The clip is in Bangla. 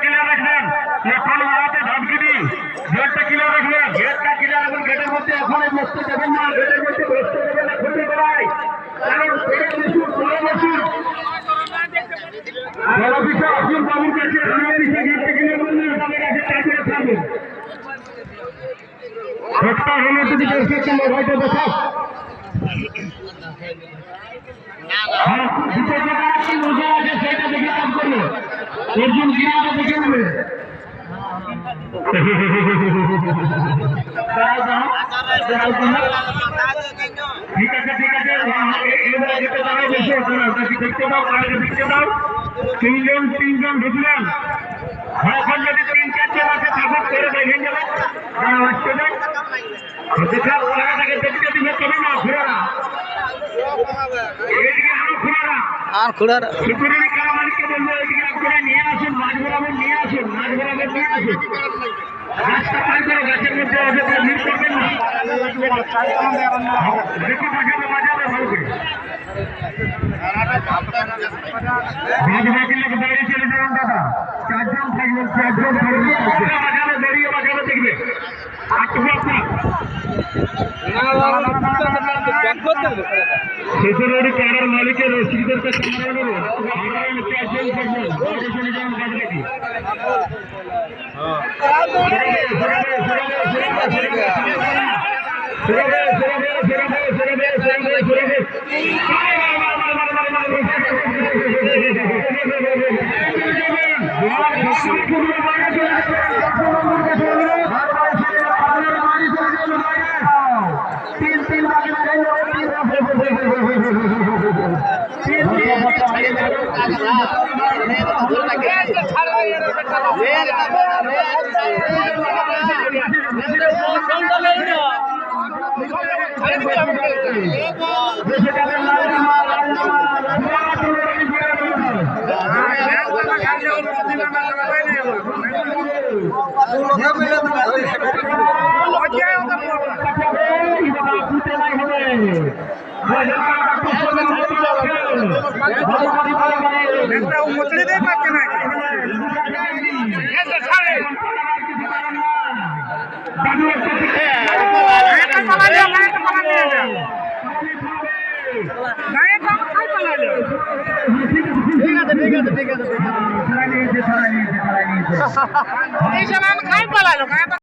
ক্লিয়ার রাখবেন। এখন মারাতে ধাপগিরি গেটটা ক্লিয়ার রাখবেন। গেটটা ক্লিয়ার রাখবেন। গেটের মধ্যে এখন বসতে দেবেন না। গেটের মধ্যে বসতে দেবেন না খুঁজে বেড়ায়, কারণ ছেড়ে বসুন, চলে বসুন। অফিসে আসুন বাবুর কাছে, অফিসে গেটটা ক্লিয়ার করলেন, তাদের কাছে তাড়াতাড়ি থাকবেন। একটা হলে যদি দেখতে হয়তো দেখা দুটো জায়গা কি মজা আছে সেটা দেখে কাজ করবে। অর্জুন গিরাটা দেখে নেবে। ঠিক আছে ঠিক আছে, এবারে যেতে দাঁড়ায় বেশি হতো না। তাকে দেখতে দাও, আগে দেখতে দাও। তিনজন ঢুকলেন। এখন যদি 3-4 আছে সাপোর্ট করে দেখে যাবেন, আসতে দেন। দেখা ওনাটাকে দেখতে দিবে তবে না ঘুরারা এদিকে আর ঘুরারা সিকিউরিটি কারামালিককে বলবো এদিকে করে নিয়ে আসুন, মাঝ বরাবর নিয়ে আসুন, মাঝ বরাবর নিয়ে আসুন। রাস্তা পার করে গাছের মধ্যে ভিড় করবেন না। দেখি বাজাবে বাজাবে ভালো করে। ভাগ ভাগি লোক দাঁড়িয়ে চলে যাবেন দাদা। 4 জন থাকবেন, 4 জন থাকবেন। বাজাবে দাঁড়িয়ে বাজাবে দেখবে। শেষের কারার মালিকের রসিকদের কাছে ঠিক আছে